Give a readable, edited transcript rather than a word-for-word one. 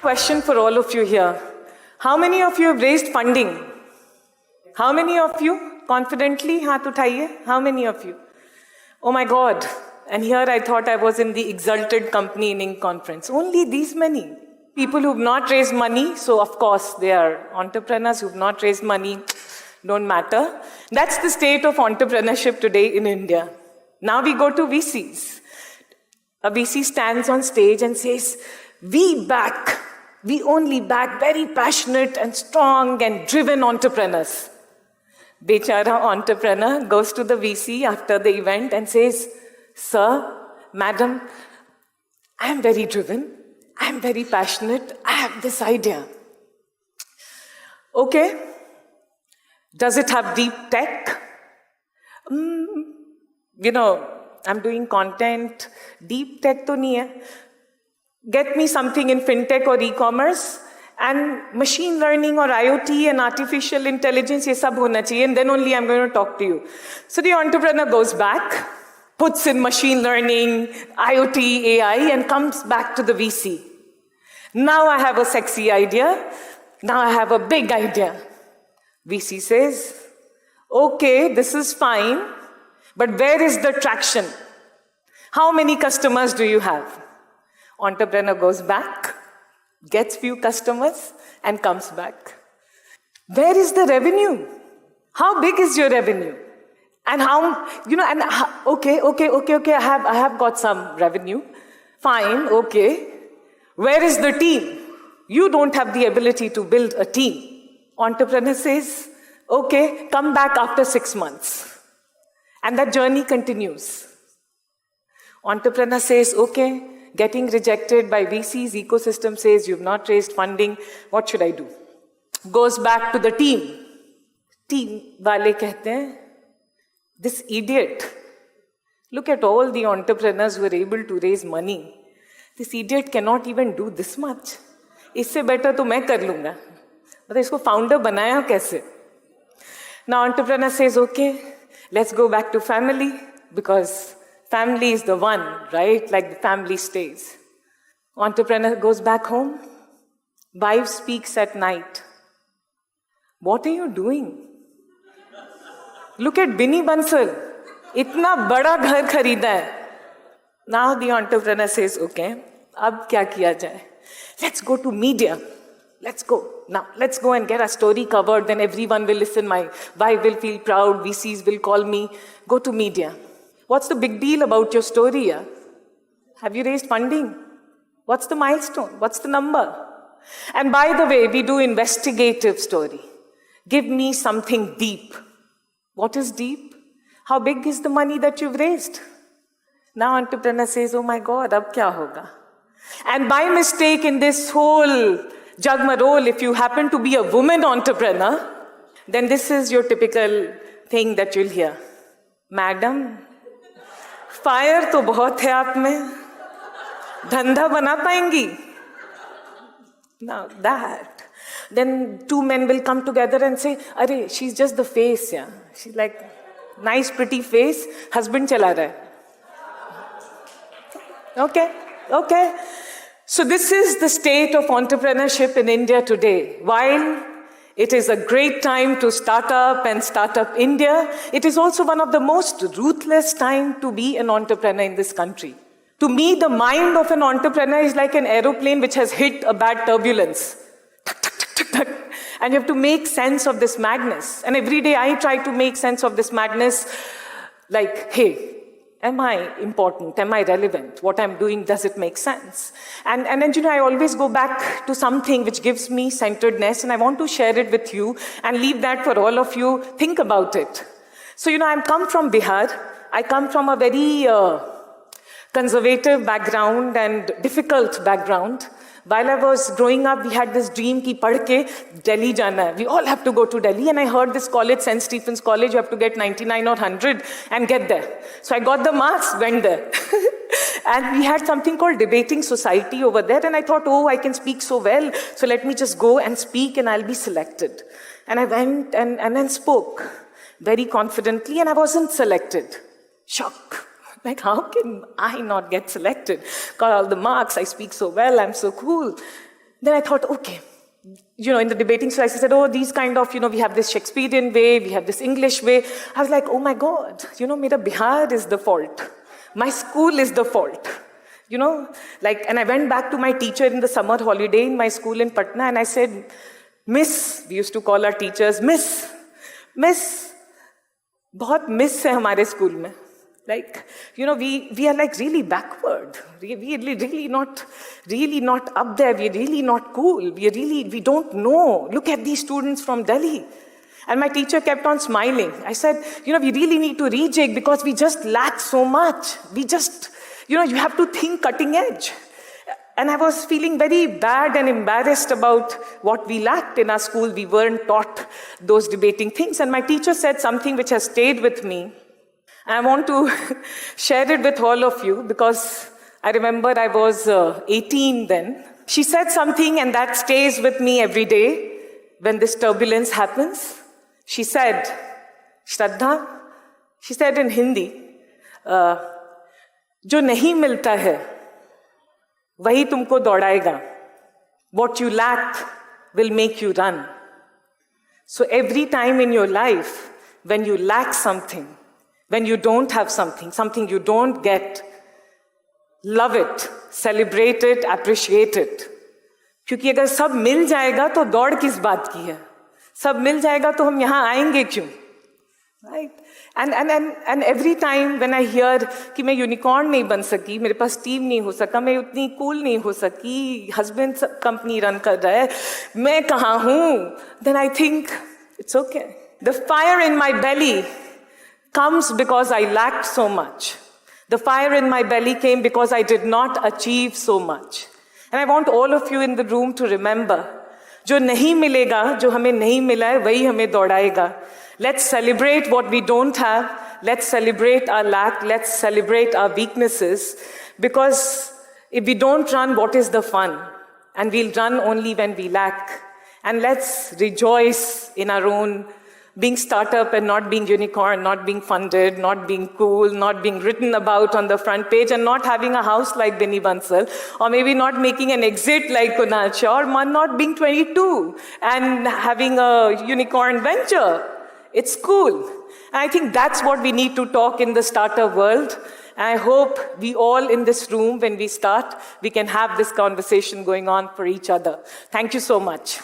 Question for all of you here. How many of you have raised funding? How many of you? Confidently, haath uthaiye. How many of you? Oh my God. And here I thought I was in the exalted company in conference. Only these many people who've not raised money. So of course they are entrepreneurs who've not raised money. Don't matter. That's the state of entrepreneurship today in India. Now we go to VCs. A VC stands on stage and says, we only back very passionate and strong and driven entrepreneurs. Bechara entrepreneur goes to the VC after the event and says, Sir, Madam, I am very driven, I am very passionate, I have this idea. Okay, does it have deep tech? I'm doing content, deep tech to nahi hai. Get me something in fintech or e-commerce, and machine learning or IoT and artificial intelligence, ye sab hona chahiye, and then only I'm going to talk to you. So the entrepreneur goes back, puts in machine learning, IoT, AI, and comes back to the VC. Now I have a sexy idea. Now I have a big idea. VC says, okay, this is fine, but where is the traction? How many customers do you have? Entrepreneur goes back, gets few customers, and comes back. Where is the revenue? How big is your revenue? And okay, I have got some revenue. Fine, okay. Where is the team? You don't have the ability to build a team. Entrepreneur says, okay, come back after 6 months. And that journey continues. Entrepreneur says, okay, getting rejected by VCs, ecosystem says, you've not raised funding, what should I do? Goes back to the team. Team wale kehte hain, this idiot, look at all the entrepreneurs who are able to raise money. This idiot cannot even do this much. Isse better to main kar lunga. But isko founder banaya kaise? Now entrepreneur says, okay, let's go back to family, because family is the one, right? Like the family stays. Entrepreneur goes back home. Wife speaks at night. What are you doing? Look at Binny Bansal. Itna bada ghar kharida hai. Now the entrepreneur says, okay, ab kya kiya jaye? Let's go to media. Let's go. Now, let's go and get our story covered. Then everyone will listen. My wife will feel proud. VCs will call me. Go to media. What's the big deal about your story? Yeah? Have you raised funding? What's the milestone? What's the number? And by the way, we do investigative story. Give me something deep. What is deep? How big is the money that you've raised? Now entrepreneur says, oh my God, ab kya hoga? And by mistake in this whole jugmarole, if you happen to be a woman entrepreneur, then this is your typical thing that you'll hear. Madam, fire to bahut hai aap mein. Dhanda bana payengi? Now that. Then two men will come together and say, Arey, she's just the face, yeah. She's like, nice pretty face, husband chala raha hai. Okay. So this is the state of entrepreneurship in India today. While it is a great time to start up and start up India, it is also one of the most ruthless time to be an entrepreneur in this country. To me, the mind of an entrepreneur is like an aeroplane which has hit a bad turbulence. And you have to make sense of this madness. And every day I try to make sense of this madness. Like, hey, am I important? Am I relevant? What I'm doing, does it make sense? And I always go back to something which gives me centeredness, and I want to share it with you and leave that for all of you. Think about it. So, I come from Bihar. I come from a very conservative background and difficult background. While I was growing up, we had this dream ki padh ke Delhi jana hai. We all have to go to Delhi. And I heard this college, St. Stephen's College, you have to get 99 or 100 and get there. So I got the marks, went there. And we had something called debating society over there. And I thought, oh, I can speak so well. So let me just go and speak and I'll be selected. And I went and then spoke very confidently and I wasn't selected. Shock. Like, how can I not get selected? Got all the marks, I speak so well, I'm so cool. Then I thought, okay, in the debating slides, I said, oh, these kind of, we have this Shakespearean way, we have this English way. I was like, oh my God, mera Bihar is the fault. My school is the fault. And I went back to my teacher in the summer holiday in my school in Patna, and I said, Miss, we used to call our teachers, Miss, बहुत miss है हमारे school में. Like, we are like really backward. We really not up there. We're really not cool. We don't know. Look at these students from Delhi. And my teacher kept on smiling. I said, we really need to rejig because we just lack so much. We just, you have to think cutting edge. And I was feeling very bad and embarrassed about what we lacked in our school. We weren't taught those debating things. And my teacher said something which has stayed with me. I want to share it with all of you because I remember I was 18 then. She said something and that stays with me every day when this turbulence happens. She said, Shradha, she said in Hindi, जो नहीं मिलता है वही तुमको दौड़ाएगा. What you lack will make you run. So every time in your life when you lack something, when you don't have something you don't get, love it, celebrate it, appreciate it. क्योंकि अगर सब मिल जाएगा तो दौड़ किस बात की है? सब मिल जाएगा तो हम यहाँ आएंगे क्यों? Right? And every time when I hear कि मैं यूनिकॉर्न नहीं बन सकी, मेरे पास टीम नहीं हो सका, मैं उतनी कूल नहीं हो सकी, हस्बैंड कंपनी रन कर रहा है, मैं कहाँ हूँ? Then I think it's okay. The fire in my belly comes because I lacked so much. The fire in my belly came because I did not achieve so much. And I want all of you in the room to remember, जो नहीं मिलेगा, जो हमें नहीं मिला है, वही हमें दौड़ाएगा. Let's celebrate what we don't have. Let's celebrate our lack. Let's celebrate our weaknesses. Because if we don't run, what is the fun? And we'll run only when we lack. And let's rejoice in our own being startup and not being unicorn, not being funded, not being cool, not being written about on the front page, and not having a house like Benny Bansal, or maybe not making an exit like Kunal Shah, or not being 22 and having a unicorn venture. It's cool. And I think that's what we need to talk in the startup world. And I hope we all in this room, when we start, we can have this conversation going on for each other. Thank you so much.